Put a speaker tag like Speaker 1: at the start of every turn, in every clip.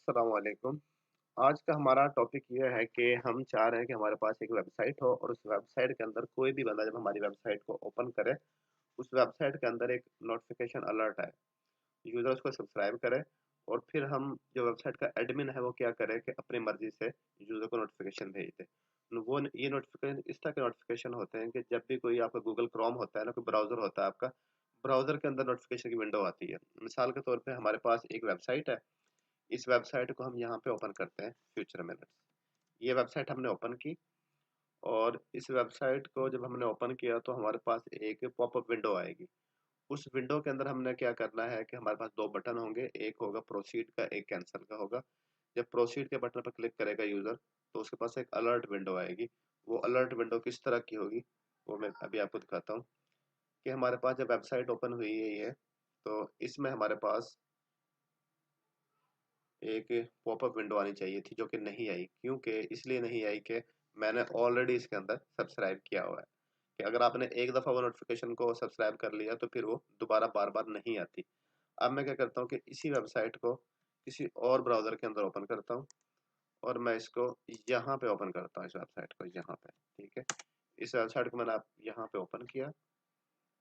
Speaker 1: अस्सलाम वालेकुम। आज का हमारा टॉपिक ये है कि हम चाह रहे हैं कि हमारे पास एक वेबसाइट हो और उस वेबसाइट के अंदर कोई भी बंदा जब हमारी वेबसाइट को ओपन करे, उस वेबसाइट के अंदर एक नोटिफ़िकेशन अलर्ट आए। यूज़र उसको सब्सक्राइब करे और फिर हम जो वेबसाइट का एडमिन है वो क्या करे कि अपनी मर्ज़ी से यूज़र को नोटिफ़िकेशन भेज दे। ये नोटिफ़िकेशन इस तरह के नोटिफ़िकेशन होते हैं कि जब भी कोई आपका गूगल क्रोम होता है ना, कोई ब्राउज़र होता है आपका, ब्राउज़र के अंदर नोटिफ़िकेशन की विंडो आती है। मिसाल के तौर पे हमारे पास एक वेबसाइट है, इस वेबसाइट को हम यहाँ पे ओपन करते हैं फ्यूचर मिनट्स। ये वेबसाइट हमने ओपन की और इस वेबसाइट को जब हमने ओपन किया तो हमारे पास एक पॉपअप विंडो आएगी। उस विंडो के अंदर हमने क्या करना है कि हमारे पास 2 बटन होंगे, एक होगा प्रोसीड का, एक कैंसल का होगा। जब प्रोसीड के बटन पर क्लिक करेगा यूज़र तो उसके पास एक अलर्ट विंडो आएगी। वो अलर्ट विंडो किस तरह की होगी, वो मैं अभी आपको दिखाता हूँ कि हमारे पास जब वेबसाइट ओपन हुई है ये, तो इसमें हमारे पास एक पॉपअप विंडो आनी चाहिए थी जो कि नहीं आई। क्योंकि इसलिए नहीं आई कि मैंने ऑलरेडी इसके अंदर सब्सक्राइब किया हुआ है, कि अगर आपने एक दफ़ा वो नोटिफिकेशन को सब्सक्राइब कर लिया तो फिर वो दोबारा बार बार नहीं आती। अब मैं क्या करता हूँ कि इसी वेबसाइट को किसी और ब्राउज़र के अंदर ओपन करता हूँ और मैं इसको यहाँ पे ओपन करता हूँ, इस वेबसाइट को यहाँ पे। ठीक है, इस वेबसाइट को मैंने आप यहाँ पे ओपन किया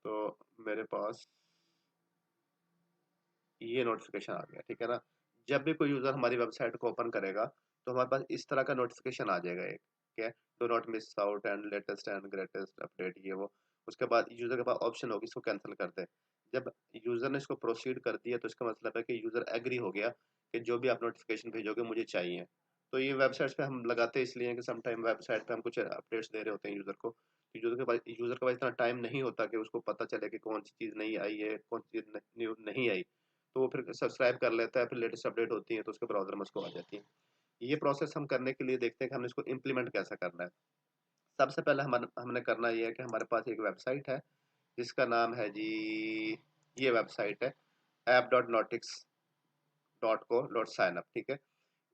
Speaker 1: तो मेरे पास ये नोटिफिकेशन आ गया। ठीक है ना, जब भी कोई यूज़र हमारी वेबसाइट को ओपन करेगा तो हमारे पास इस तरह का नोटिफिकेशन आ जाएगा एक, क्या, do not miss out and latest and greatest update, ये वो। उसके बाद यूज़र के पास ऑप्शन होगी इसको कैंसिल कर दे। जब यूज़र ने इसको प्रोसीड कर दिया तो इसका मतलब है कि यूज़र एग्री हो गया कि जो भी आप नोटिफिकेशन भेजोगे मुझे चाहिए। तो ये वेबसाइट्स पे हम लगाते इसलिए हैं कि सम टाइम वेबसाइट पे हम कुछ अपडेट्स दे रहे होते हैं यूज़र को। यूज़र के पास इतना टाइम नहीं होता कि उसको पता चले कि कौन सी चीज़ नई आई है, कौन सी चीज़ नहीं आई। तो वो फिर सब्सक्राइब कर लेता है, फिर लेटेस्ट अपडेट होती है तो उसके ब्राउज़र में उसको आ जाती है। ये प्रोसेस हम करने के लिए देखते हैं कि हमने इसको इम्प्लीमेंट कैसे करना है। सबसे पहले हमने करना ये है कि हमारे पास एक वेबसाइट है जिसका नाम है जी, ये वेबसाइट है app.notix.co.signup। ठीक है,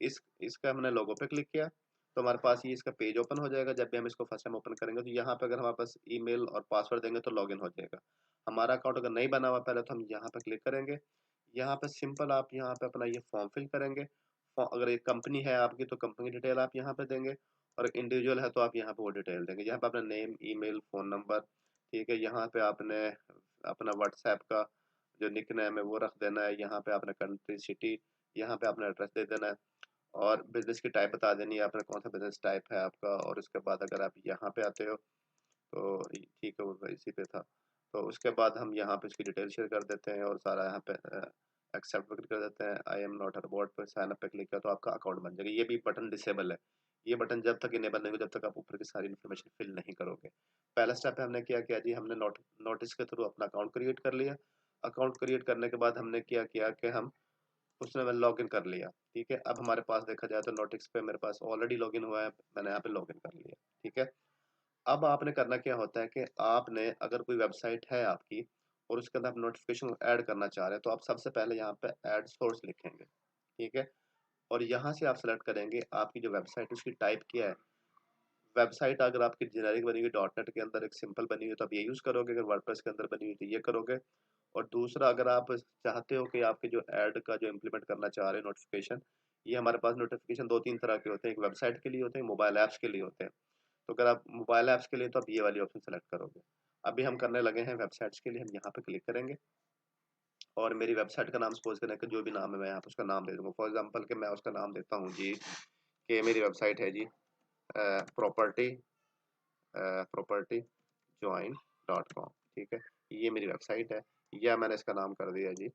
Speaker 1: इसका हमने लोगो पे क्लिक किया तो हमारे पास ये इसका पेज ओपन हो जाएगा। जब भी हम इसको फर्स्ट टाइम ओपन करेंगे तो यहाँ पे अगर हमारे पास ईमेल और पासवर्ड देंगे तो लॉगिन हो जाएगा। हमारा अकाउंट अगर नहीं बना हुआ पहले तो हम यहाँ पे क्लिक करेंगे। यहाँ पे सिंपल आप यहाँ पे अपना ये फॉर्म फिल करेंगे। अगर एक कंपनी है आपकी तो कंपनी डिटेल आप यहाँ पे देंगे और इंडिविजुअल है तो आप यहाँ पे वो डिटेल देंगे। यहाँ पे अपना नेम, ईमेल, फ़ोन नंबर, ठीक है। यहाँ पे आपने अपना व्हाट्सएप का जो निकनेम है वो रख देना है। यहाँ पे आपने कंट्री, सिटी, यहाँ पे आपने एड्रेस दे देना है और बिज़नेस की टाइप बता देनी है आपने, कौन सा बिज़नेस टाइप है आपका। और उसके बाद अगर आप यहाँ पे आते हो तो ठीक है, वो इसी पे था। तो उसके बाद हम यहाँ पे इसकी डिटेल शेयर कर देते हैं और सारा यहाँ पे एक्सेप्ट पे क्लिक कर देते हैं। I am not a robot पे साइन अप पे क्लिक किया तो आपका अकाउंट बन जाएगा। ये भी बटन डिसेबल है। ये बटन जब तक इनेबल नहीं होगा जब तक आप ऊपर की सारी इन्फॉर्मेशन फिल नहीं करोगे। पहला स्टेप हमने क्या किया जी, हमने नोटिस के थ्रू अपना अकाउंट क्रिएट कर लिया। अकाउंट क्रिएट करने के बाद हमने क्या किया कि हम उसमें मैंने लॉगिन कर लिया। ठीक है, अब हमारे पास देखा जाए तो नोटिस पे मेरे पास ऑलरेडी लॉगिन हुआ है, मैंने यहाँ पे लॉगिन कर लिया। ठीक है, अब आपने करना क्या होता है कि आपने अगर कोई वेबसाइट है आपकी और उसके अंदर आप नोटिफिकेशन ऐड करना चाह रहे हैं तो आप सबसे पहले यहाँ पे ऐड सोर्स लिखेंगे। ठीक है, और यहाँ से आप सेलेक्ट करेंगे आपकी जो वेबसाइट उसकी टाइप क्या है। वेबसाइट अगर आपकी जेनेरिक बनी हुई डॉट नेट के अंदर एक सिंपल बनी हुई है तो आप ये यूज़ करोगे, अगर वर्डप्रेस के अंदर बनी हुई तो ये करोगे। और दूसरा, अगर आप चाहते हो कि आपके जो ऐड का जो इम्प्लीमेंट करना चाह रहे हैं नोटिफिकेशन, ये हमारे पास नोटिफिकेशन 2-3 तरह के होते हैं, एक वेबसाइट के लिए होते हैं, मोबाइल ऐप्स के लिए होते हैं। तो अगर आप मोबाइल ऐप्स के लिए तो आप ये वाली ऑप्शन सेलेक्ट करोगे। अभी हम करने लगे हैं वेबसाइट्स के लिए, हम यहाँ पे क्लिक करेंगे और मेरी वेबसाइट का नाम सपोज करें कि जो भी नाम है मैं यहाँ पे उसका नाम दे दूँगा। फॉर एग्ज़ाम्पल कि मैं उसका नाम देता हूँ जी, कि मेरी वेबसाइट है जी property property join dot com. ठीक है, ये मेरी वेबसाइट है, या मैंने इसका नाम कर दिया जी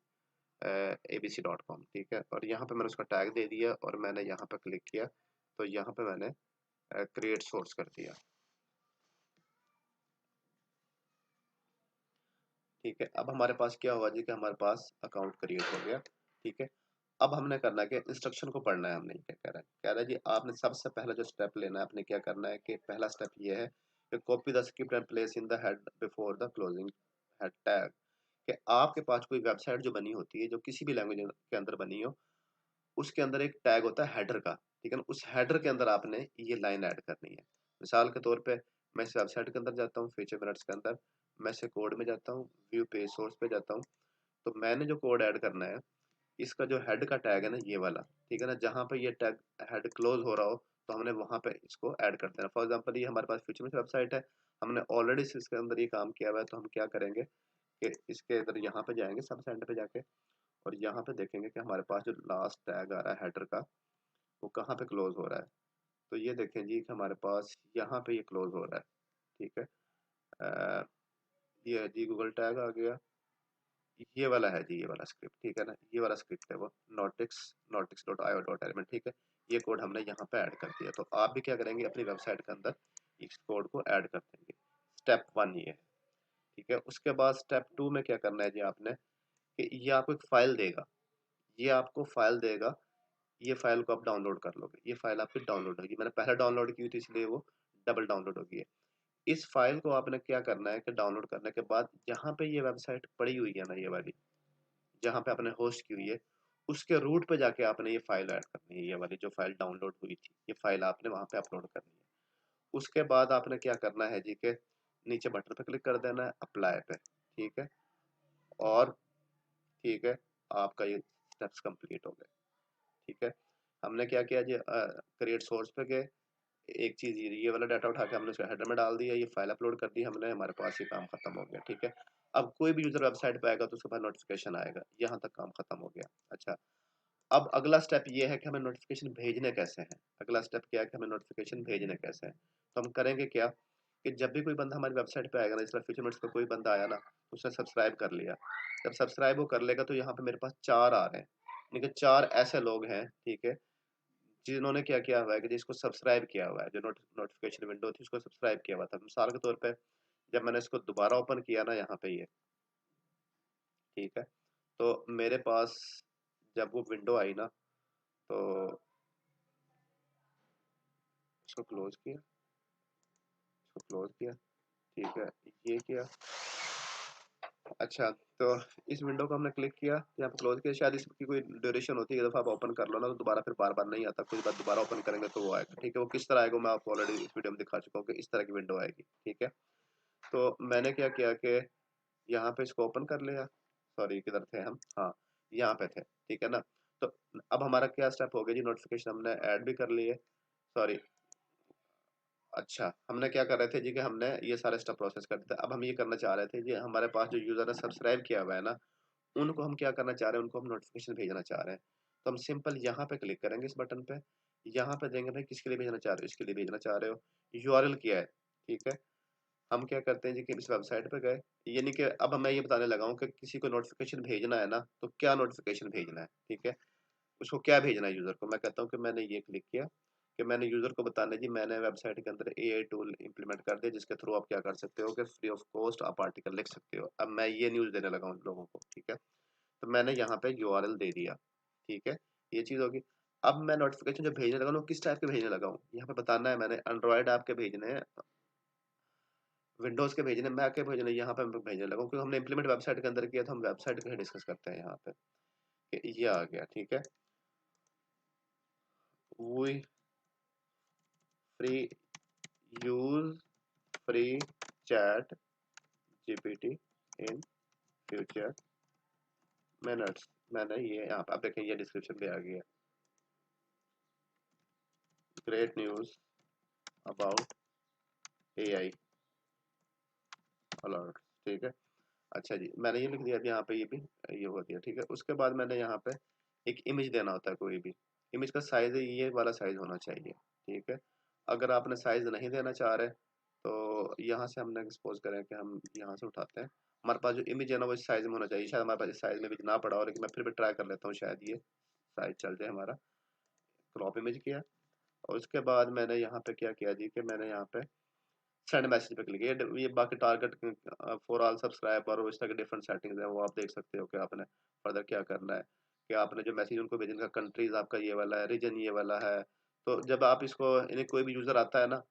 Speaker 1: abc.com। ठीक है, और यहाँ पे मैंने उसका टैग दे दिया और मैंने यहाँ पे क्लिक किया तो यहाँ पे मैंने क्रिएट सोर्स कर दिया। ठीक है, अब हमारे पास क्या हुआ जी कि हमारे पास अकाउंट क्रिएट हो गया। ठीक है, अब हमने करना क्या, इंस्ट्रक्शन को पढ़ना है हमने। क्या कह रहा है जी, आपने सबसे पहला जो स्टेप लेना है, आपने क्या करना है कि पहला स्टेप ये है कि copy the script and place in the head before the closing head tag. कि आपके पास कोई वेबसाइट जो बनी होती है, जो किसी भी लैंग्वेज के अंदर बनी हो, उसके अंदर एक टैग होता है हेडर का। ठीक है ना, उस हेडर के अंदर आपने ये लाइन ऐड करनी है। मिसाल के तौर पे मैं इस वेबसाइट के अंदर जाता हूँ, फीचर मिनट्स के अंदर मैं से कोड में जाता हूँ, व्यू पेज सोर्स पे जाता हूँ। तो मैंने जो कोड ऐड करना है इसका जो हेड का टैग है ना ये वाला, ठीक है ना, जहाँ पे ये टैग हेड क्लोज हो रहा हो तो हमने वहाँ पे इसको ऐड कर देना। फॉर एग्जांपल ये हमारे पास फ्यूचर वेबसाइट है, हमने ऑलरेडी इसके अंदर ये काम किया हुआ है, तो हम क्या करेंगे कि इसके अंदर यहाँ पे जाएंगे सब सेंटर पे जाके, और यहाँ पे देखेंगे कि हमारे पास जो लास्ट टैग आ रहा है हेडर का वो कहाँ पे क्लोज हो रहा है। तो ये देखें जी कि हमारे पास यहाँ पे ये क्लोज हो रहा है, ठीक है। अ, ये है जी गूगल टैग आ गया, ये वाला है जी, ये वाला स्क्रिप्ट, ठीक है ना, ये वाला स्क्रिप्ट है वो नोटिक्स notix.io.element, ठीक है। ये कोड हमने यहाँ पे ऐड कर दिया, तो आप भी क्या करेंगे अपनी वेबसाइट के अंदर इस कोड को ऐड कर देंगे। स्टेप 1 ये है, ठीक है। उसके बाद स्टेप 2 में क्या करना है जी आपने, कि ये आपको एक फाइल देगा, ये आपको फाइल देगा, ये फाइल को आप डाउनलोड कर लोगे, ये फाइल आपकी डाउनलोड होगी, मैंने पहले डाउनलोड की थी इसलिए वो डबल डाउनलोड होगी। इस फाइल को आपने क्या करना है कि डाउनलोड करने के बाद जहाँ पे ये वेबसाइट पड़ी हुई है ना, ये वाली जहाँ पे आपने होस्ट की हुई है, उसके रूट पे जाके आपने ये फाइल ऐड करनी है, ये वाली जो फाइल डाउनलोड हुई थी ये फाइल आपने वहाँ पे अपलोड करनी है। उसके बाद आपने क्या करना है जी के नीचे बटन पे क्लिक कर देना है अप्लाई पे, ठीक है। और ठीक है, आपका ये स्टेप्स कंप्लीट हो गए, ठीक है। हमने क्या किया जी, क्रिएट सोर्स पे गए, एक चीज़ ये वाला डाटा उठा के हमने उसके हेडर में डाल दिया, ये फाइल अपलोड कर दी हमने, हमारे पास ये काम खत्म हो गया, ठीक है। अब कोई भी यूजर वेबसाइट पे आएगा तो उसके पास नोटिफिकेशन आएगा, यहाँ तक काम खत्म हो गया। अच्छा, अब अगला स्टेप ये है कि हमें नोटिफिकेशन भेजने कैसे हैं। अगला स्टेप क्या है कि हमें नोटिफिकेशन भेजने कैसे हैं। तो हम करेंगे क्या कि जब भी कोई बंदा हमारी वेबसाइट पे आएगा ना, इसलिए फ्यूचर मिनट्स पे कोई बंदा आया ना, तो उसने सब्सक्राइब कर लिया, जब सब्सक्राइब वो कर लेगा तो यहाँ पे मेरे पास 4 आ रहे हैं, लेकिन 4 ऐसे लोग हैं, ठीक है, जिन्होंने क्या किया हुआ है कि जिसको सब्सक्राइब किया हुआ है, जो नोटिफिकेशन विंडो थी उसको सब्सक्राइब किया हुआ था। मिसाल के तौर पे जब मैंने इसको दोबारा ओपन किया ना यहाँ पे ये, ठीक है, तो मेरे पास जब वो विंडो आई ना, तो इसको क्लोज किया, इसको क्लोज किया, ठीक है, ये किया। अच्छा, तो इस विंडो को हमने क्लिक किया, यहाँ पे क्लोज किया, शायद इसकी कोई ड्यूरेशन होती है, एक दफ़ा आप ओपन कर लो ना तो दोबारा फिर बार बार नहीं आता, कुछ बार दोबारा ओपन करेंगे तो वो आएगा, ठीक है। वो किस तरह आएगा मैं आपको ऑलरेडी इस वीडियो में दिखा चुका हूँ कि इस तरह की विंडो आएगी, ठीक है। तो मैंने क्या किया कि यहाँ पे इसको ओपन कर लिया, सॉरी किधर थे हम, हाँ यहाँ पे थे, ठीक है ना। तो अब हमारा क्या स्टेप हो गया जी, नोटिफिकेशन हमने ऐड भी कर लिए, सॉरी, अच्छा हमने क्या कर रहे थे जी कि हमने ये सारे स्टेप प्रोसेस कर दिया। अब हम ये करना चाह रहे थे जी, हमारे पास जो यूज़र ने सब्सक्राइब किया हुआ है ना, उनको हम क्या करना चाह रहे हैं, उनको हम नोटिफिकेशन भेजना चाह रहे हैं। तो हम सिंपल यहाँ पे क्लिक करेंगे इस बटन पे, यहाँ पे देंगे भाई किसके लिए भेजना चाह रहे हो, इसके लिए भेजना चाह रहे हो, यूआरएल क्या है, ठीक है। हम क्या करते हैं जी कि इस वेबसाइट पे गए, यानी कि अब मैं ये बताने लगा हूँ कि किसी को नोटिफिकेशन भेजना है ना, तो क्या नोटिफिकेशन भेजना है, ठीक है, उसको क्या भेजना है यूज़र को। मैं कहता हूँ कि मैंने ये क्लिक किया कि मैंने यूज़र को बताना है जी, मैंने वेबसाइट के अंदर एआई टूल इंप्लीमेंट कर दिया जिसके थ्रू आप क्या कर सकते हो कि फ्री ऑफ कॉस्ट आप आर्टिकल लिख सकते हो। अब मैं ये न्यूज़ देने लगा हूँ लोगों को, ठीक है। तो मैंने यहाँ पे यूआरएल दे दिया, ठीक है, ये चीज़ होगी। अब मैं नोटिफिकेशन जब भेजने लगा हूँ किस टाइप के भेजने लगा हूँ, यहाँ पे बताना है मैंने एंड्रॉयड ऐप के भेजने हैं, विंडोज़ के भेजने, मैक के भेजने, यहाँ पे मैं भेजने लगा हूँ क्योंकि हमने इम्प्लीमेंट वेबसाइट के अंदर किया, तो हम वेबसाइट का ही डिस्कस करते हैं यहाँ पे कि ये आ गया, ठीक है। We free use free chat GPT in future minutes, मैंने ये यहाँ पे अब देखें ये डिस्क्रिप्शन भी आ गया, great news about AI alert, ठीक है। अच्छा जी, मैंने ये लिख दिया, अब यहाँ पे ये भी ये हो गया, ठीक है। उसके बाद मैंने यहाँ पे एक इमेज देना होता है, कोई भी इमेज का साइज़ ये वाला साइज़ होना चाहिए, ठीक है। अगर आपने साइज़ नहीं देना चाह रहे तो यहाँ से हमने सपोज करें कि हम यहाँ से उठाते हैं, हमारे पास जो इमेज है ना वो इस साइज़ में होना चाहिए, शायद हमारे पास इस साइज़ में इमेज ना पड़ा हो, लेकिन मैं फिर भी ट्राई कर लेता हूँ, शायद ये साइज़ चल जाए हमारा। क्रॉप इमेज किया, और उसके बाद मैंने यहाँ पे क्या किया जी कि मैंने यहाँ पे सेंड मैसेज पे क्लिक किया, ये बाकी टारगेट फॉर ऑल सब्सक्राइबर और इस तरह के डिफरेंट सेटिंग्स हैं, वो आप देख सकते हो कि आपने फर्दर क्या करना है, कि आपने जो मैसेज उनको भेजने का कंट्रीज आपका ये वाला है, रीजन ये वाला है। तो जब आप इसको यानी कोई भी यूज़र आता है ना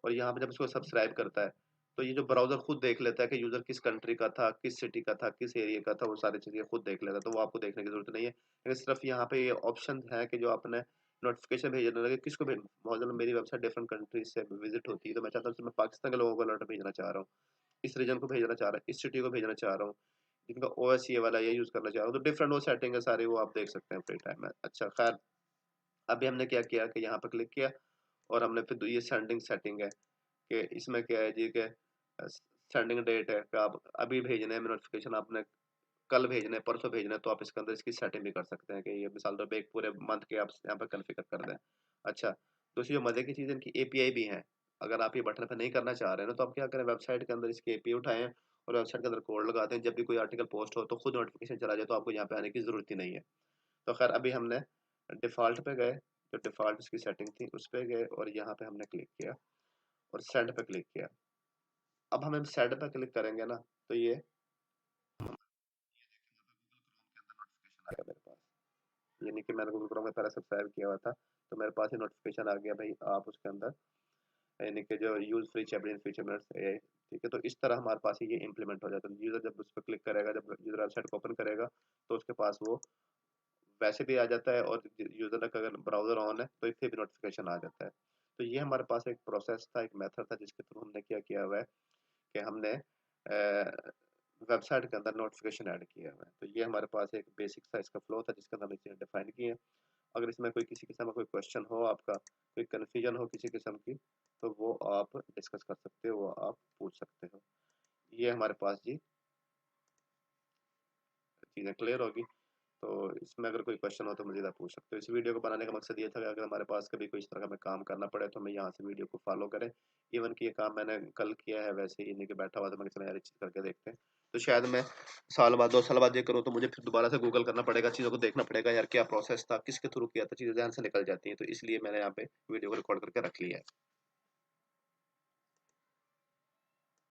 Speaker 1: और यहाँ पे जब इसको सब्सक्राइब करता है, तो ये जो ब्राउज़र खुद देख लेता है कि यूज़र किस कंट्री का था, किस सिटी का था, किस एरिया का था, वो सारी चीज़ें खुद देख लेता है, तो वो आपको देखने की ज़रूरत नहीं है। लेकिन सिर्फ यहाँ पे ये ऑप्शन है कि जो आपने नोटिफिकेशन भेजने लगे किसको भेज, बहुत ज़्यादा मेरी वेबसाइट डिफरेंट कंट्रीज से विजिट होती है, तो मैं चाहता हूँ मैं पाकिस्तान के लोगों को अलर्ट भेजना चाह रहा हूँ, इस रीजन को भेजना चाह रहा हूँ, इस सिटी को भेजना चाह रहा हूँ, जिनका ओएस ये वाला ये यूज़ करना चाह रहे हो तो डिफरेंट वो सेटिंग है सारी, वो आप देख सकते हैं फ्री टाइम में। अच्छा खैर, अभी हमने क्या किया कि यहाँ पे क्लिक किया और हमने फिर ये सेंडिंग सेटिंग है कि इसमें क्या है जी कि सेंडिंग डेट है कि आप अभी भेजने हैं नोटिफिकेशन, आपने कल भेजने हैं, परसों भेजने हैं, तो आप इसके अंदर इसकी सेटिंग भी कर सकते हैं कि ये मिसाल तौर पे एक पूरे मंथ के आप यहाँ पे कॉन्फ़िगर कर दें। अच्छा, दूसरी जो मज़े की चीज़ है, इनकी एपीआई भी हैं। अगर आप ये बटन पे नहीं करना चाह रहे हैं ना, तो आप क्या करें, वेबसाइट के अंदर इसकी एपीआई उठाएँ और वेबसाइट के अंदर कोड लगाते हैं, जब भी कोई आर्टिकल पोस्ट हो तो खुद नोटिफिकेशन चला जाए, तो आपको यहाँ पे आने की ज़रूरत ही नहीं है। तो खैर अभी हमने डिफ़ॉल्ट पे गए, जो डिफ़ॉल्ट इसकी सेटिंग थी उस पे गए और यहाँ पे हमने क्लिक किया और सेंड पे क्लिक किया। अब हम सेंड पे क्लिक करेंगे ना, तो ये आ गया मेरे पास। यानी कि मैंने गूगल क्रोम में पहले सब्सक्राइब किया हुआ था, तो मेरे पास ये नोटिफ़िकेशन आ गया भाई आप उसके अंदर यानी कि जो यूज़ फ्री चैट इन फ्यूचर मिनट्स एआई, ठीक है? तो इस तरह हमारे पास ये इम्प्लीमेंट हो जाता है। यूज़र जब उस पे क्लिक करेगा, जब यूज़र वेबसाइट को ओपन करेगा, तो उसके पास वो वैसे भी आ जाता है और यूज़र का अगर ब्राउज़र ऑन है, तो इससे भी नोटिफ़िकेशन आ जाता है। तो ये हमारे पास एक प्रोसेस था, एक मेथड था जिसके थ्रू हमने क्या किया हुआ है कि हमने वेबसाइट के अंदर नोटिफ़िकेशन ऐड किया हुआ है। तो ये हमारे पास एक बेसिक सा इसका फ्लो था जिसके अंदर हमने चीज़ें डिफ़ाइन की हैं। अगर इसमें कोई किसी किस्म का कोई क्वेश्चन हो आपका, कोई कन्फ्यूजन हो किसी किस्म की, तो वो आप डिस्कस कर सकते हो, वो आप पूछ सकते हो। ये हमारे पास जी चीज़ें क्लियर होगी। तो इसमें अगर कोई क्वेश्चन हो तो मुझे ज़रा पूछ सकते हो। इस वीडियो को बनाने का मकसद ये था कि अगर हमारे पास कभी कोई इस तरह का हमें काम करना पड़े तो हमें यहाँ से वीडियो को फॉलो करें। इवन कि ये काम मैंने कल किया है वैसे ही नहीं कि बैठा हुआ था, मैंने कहा चलो यार ये चीज़ करके देखते हैं। तो शायद मैं साल बाद 2 साल बाद ये करूँ तो मुझे फिर दोबारा से गूगल करना पड़ेगा, चीज़ों को देखना पड़ेगा यार क्या प्रोसेस था, किसके थ्रू किया था, चीज़ें ज़हन से निकल जाती हैं। तो इसलिए मैंने यहाँ पे वीडियो को रिकॉर्ड करके रख लिया है।